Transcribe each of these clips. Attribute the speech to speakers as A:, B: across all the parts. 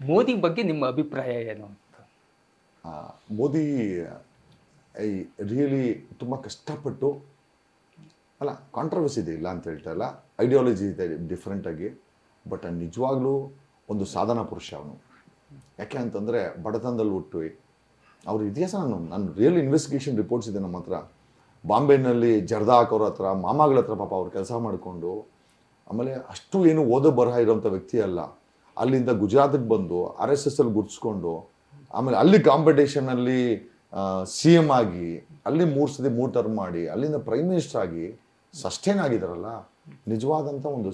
A: ಮೋದಿ ಬಗ್ಗೆ ನಿಮ್ಮ ಅಭಿಪ್ರಾಯ ಏನು?
B: ಮೋದಿ ಐ ರಿಯಲಿ ತುಂಬ ಕಷ್ಟಪಟ್ಟು, ಅಲ್ಲ ಕಾಂಟ್ರವರ್ಸಿ ಇದೆ, ಇಲ್ಲ ಅಂತ ಹೇಳ್ತಾ ಇಲ್ಲ, ಐಡಿಯಾಲಜಿ ಇದೆ ಡಿಫ್ರೆಂಟಾಗಿ, ಬಟ್ ನಿಜವಾಗ್ಲೂ ಒಂದು ಸಾಧನಾ ಪುರುಷ ಅವನು. ಯಾಕೆ ಅಂತಂದರೆ ಬಡತನದಲ್ಲಿ ಹುಟ್ಟು ಅವ್ರ ಇತಿಹಾಸ ನಾನು ರಿಯಲ್ ಇನ್ವೆಸ್ಟಿಗೇಷನ್ ರಿಪೋರ್ಟ್ಸ್ ಇದೆ ನಮ್ಮ ಹತ್ರ. ಬಾಂಬೆನಲ್ಲಿ ಜರ್ದಾಕ್ ಅವ್ರ ಹತ್ರ, ಮಾಮಾಗಳ ಹತ್ರ ಪಾಪ ಅವ್ರು ಕೆಲಸ ಮಾಡಿಕೊಂಡು, ಆಮೇಲೆ ಅಷ್ಟು ಏನು ಓದೋ ಬರಹ ಇರೋಂಥ ವ್ಯಕ್ತಿ ಅಲ್ಲ, ಅಲ್ಲಿಂದ ಗುಜರಾತಿಗೆ ಬಂದು RSS ಅಲ್ಲಿ ಗುರ್ಸ್ಕೊಂಡು, ಆಮೇಲೆ ಅಲ್ಲಿ ಕಾಂಪಿಟೇಷನಲ್ಲಿ CM ಆಗಿ, ಅಲ್ಲಿ 3 ಸತಿ 3 ಟರ್ಮ್ ಮಾಡಿ, ಅಲ್ಲಿಂದ ಪ್ರೈಮ್ ಮಿನಿಸ್ಟರ್ ಆಗಿ ಸಸ್ಟೈನ್ ಆಗಿದಾರಲ್ಲ, ನಿಜವಾದಂಥ ಒಂದು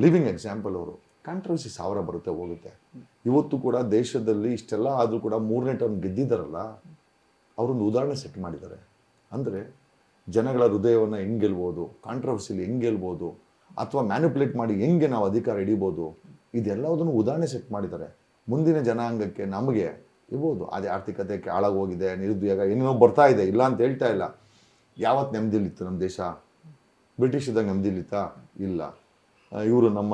B: ಲಿವಿಂಗ್ ಎಕ್ಸಾಂಪಲ್ ಅವರು. ಕಾಂಟ್ರವರ್ಸಿ 1000 ಬರುತ್ತೆ ಹೋಗುತ್ತೆ. ಇವತ್ತು ಕೂಡ ದೇಶದಲ್ಲಿ ಇಷ್ಟೆಲ್ಲ ಆದರೂ ಕೂಡ 3ನೇ ಟರ್ಮ್ ಗೆದ್ದಿದ್ದಾರಲ್ಲ, ಅವರೊಂದು ಉದಾಹರಣೆ ಸೆಟ್ ಮಾಡಿದ್ದಾರೆ. ಅಂದರೆ ಜನಗಳ ಹೃದಯವನ್ನು ಹೆಂಗೆ ಗೆಲ್ಬೋದು, ಕಾಂಟ್ರವರ್ಸಿಲಿ ಹೆಂಗೆ ಗೆಲ್ಬೋದು, ಅಥವಾ ಮ್ಯಾನಿಪುಲೇಟ್ ಮಾಡಿ ಹೆಂಗೆ ನಾವು ಅಧಿಕಾರ ಹಿಡಿಬೋದು, ಇದೆಲ್ಲದನ್ನು ಉದಾಹರಣೆ ಸೆಟ್ ಮಾಡಿದ್ದಾರೆ. ಮುಂದಿನ ಜನಾಂಗಕ್ಕೆ ನಮಗೆ ಇರ್ಬೋದು. ಅದೇ ಆರ್ಥಿಕತೆ ಹಾಳಾಗೋಗಿದೆ, ನಿರುದ್ಯೋಗ ಏನೇನೋ ಬರ್ತಾ ಇದೆ, ಇಲ್ಲ ಅಂತ ಹೇಳ್ತಾ ಇಲ್ಲ. ಯಾವತ್ತು ನೆಮ್ಮದಿಲಿತ್ತು ನಮ್ಮ ದೇಶ? ಬ್ರಿಟಿಷದಾಗ ನೆಮ್ಮದಿಲಿತ್ತಾ? ಇಲ್ಲ. ಇವರು ನಮ್ಮ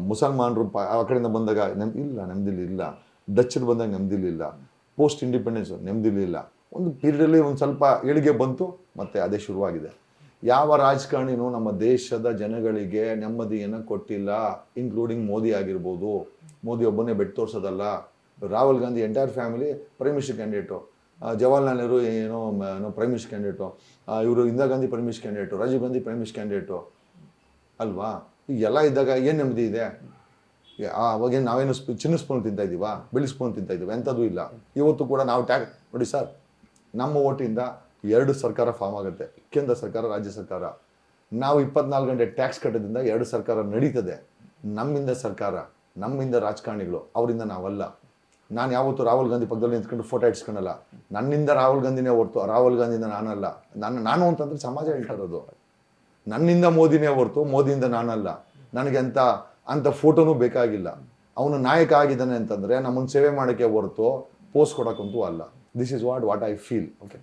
B: ಮುಸಲ್ಮಾನರು ಆ ಕಡೆಯಿಂದ ಬಂದಾಗ ನೆಮ್ಮದಿಲಿ ಇಲ್ಲ. ಡಚ್ಚರು ಬಂದಾಗ ನೆಮ್ಮದಿಲಿ ಇಲ್ಲ. ಪೋಸ್ಟ್ ಇಂಡಿಪೆಂಡೆನ್ಸ್ ನೆಮ್ಮದಿಲಿ ಇಲ್ಲ. ಒಂದು ಪೀರಿಯಡಲ್ಲಿ ಒಂದು ಸ್ವಲ್ಪ ಏಳಿಗೆ ಬಂತು, ಮತ್ತೆ ಅದೇ ಶುರುವಾಗಿದೆ. ಯಾವ ರಾಜಕಾರಣಿನೂ ನಮ್ಮ ದೇಶದ ಜನಗಳಿಗೆ ನೆಮ್ಮದಿಯನ್ನು ಕೊಟ್ಟಿಲ್ಲ, ಇನ್ಕ್ಲೂಡಿಂಗ್ ಮೋದಿ ಆಗಿರ್ಬೋದು. ಮೋದಿ ಒಬ್ಬನೇ ಬೆಟ್ಟು ತೋರಿಸೋದಲ್ಲ, Rahul Gandhi entire family prime minister candidate, Jawaharlal Nehru ಏನೋ ಪ್ರೈಮ್ ಮಿನಿಸ್ಟರ್ ಕ್ಯಾಂಡಿಡೇಟು, ಇವರು Indira Gandhi prime minister candidate, Rajiv Gandhi prime minister candidate ಅಲ್ವಾ? ಈಗೆಲ್ಲ ಇದ್ದಾಗ ಏನು ನೆಮ್ಮದಿ ಇದೆ? ಅವಾಗೇನು ನಾವೇನು ಚಿನ್ನ ಸ್ಪೂನ್ ತಿಂತಾ ಇದ್ದೀವಾ, ಬೆಳ್ಳಿ ಸ್ಪೂನ್ ತಿಂತಾ ಇದ್ದೀವಿ? ಎಂಥದ್ದು ಇಲ್ಲ. ಇವತ್ತು ಕೂಡ ನಾವು ನೋಡಿ ಸರ್, ನಮ್ಮ ಓಟಿಂದ 2 ಸರ್ಕಾರ ಫಾರ್ಮ್ ಆಗುತ್ತೆ, ಕೇಂದ್ರ ಸರ್ಕಾರ, ರಾಜ್ಯ ಸರ್ಕಾರ. ನಾವು 24 ಗಂಟೆ ಟ್ಯಾಕ್ಸ್ ಕಟ್ಟೋದ್ರಿಂದ 2 ಸರ್ಕಾರ ನಡೀತದೆ. ನಮ್ಮಿಂದ ಸರ್ಕಾರ, ನಮ್ಮಿಂದ ರಾಜಕಾರಣಿಗಳು, ಅವರಿಂದ ನಾವಲ್ಲ. ನಾನು ಯಾವತ್ತು ರಾಹುಲ್ ಗಾಂಧಿ ಪಕ್ಕದಲ್ಲಿ ನಿಂತ್ಕೊಂಡು ಫೋಟೋ ಇಟ್ಸ್ಕೊಳಲ್ಲ. ನನ್ನಿಂದ ರಾಹುಲ್ ಗಾಂಧಿನೇ ಹೊರ್ತು, ರಾಹುಲ್ ಗಾಂಧಿಯಿಂದ ನಾನಲ್ಲ. ನಾನು ಅಂತಂದ್ರೆ ಸಮಾಜ ಹೇಳ್ತಾ ಇರೋದು. ನನ್ನಿಂದ ಮೋದಿನೇ ಹೊರ್ತು, ಮೋದಿಯಿಂದ ನಾನಲ್ಲ. ನನಗೆ ಅಂಥ ಫೋಟೋನೂ ಬೇಕಾಗಿಲ್ಲ. ಅವನು ನಾಯಕ ಆಗಿದ್ದಾನೆ ಅಂತಂದರೆ ನಮ್ಮನ್ನು ಸೇವೆ ಮಾಡೋಕ್ಕೆ ಹೊರ್ತು ಪೋಸ್ಟ್ ಕೊಡೋಕ್ಕಂತೂ ಅಲ್ಲ. This is what I feel. Okay.